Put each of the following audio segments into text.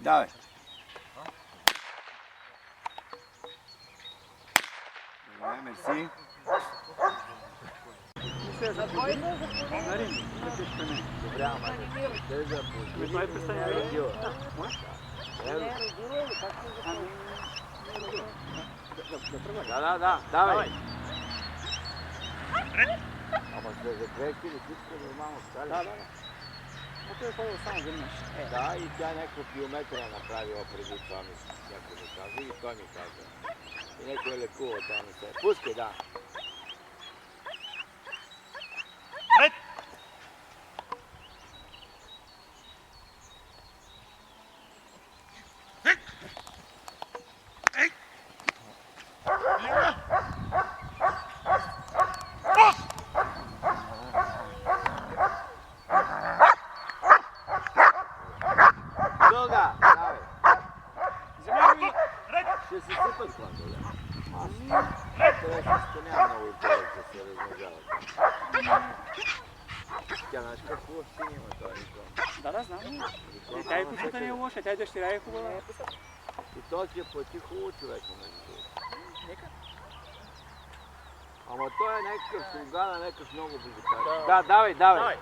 Давай. Добре, мерси. За твой Марин, запишка не. Добре, ама те за Ме това е представя. Радио. Да, давай. Ама за 2000 всичко нормално стали. Да. Но той е ходил само веднъж. Да, и тя някакво километра направила преди това ми някой ми каза и той ми каза. И някой е лекувал там и се. Пускай, да. Дълга, давай. Ще се сипат плантове. Интересно, няма много и повече да се размножават. Тя знаеш какво сини има това никога. Да, знам. И тя и кучета не е лоша, тя и дъщеря е хубава. И той ти е плати хубаво човека между другото. Нека. Ама той е някакъв слугана, някакъв много музикант. Да, давай.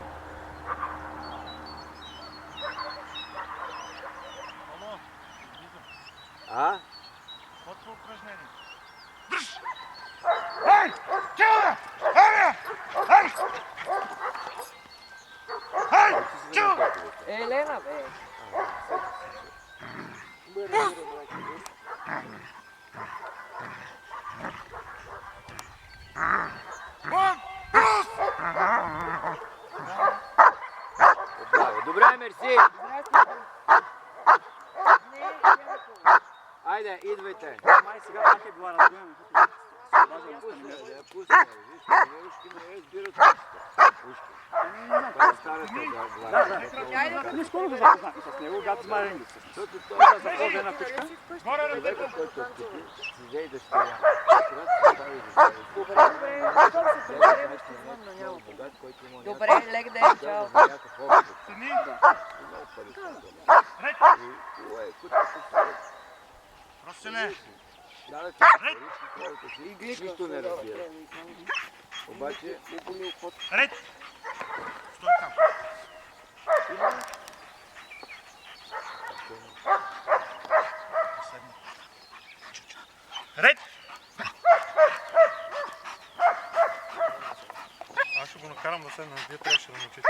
А? Какво упражнение? Ей! Чува! Ей! Ей! Чува! Елена, бе. Добре, мерси! Айде, идвайте! Май сега пак е била разгледана. Пусти, ушки не разбират ушки. Това е старата глава. Ние скоро го запознахме с него, гад Змарин. Защото той Да запозна една кучка. човека, който откупи, си взе и дъщеря. Добре, лек ден, чао. Росене! Нищо не разбира. Обаче... Ред! Стой там! Ред! Аз ще го накарам да седна, вие трябваше да научите.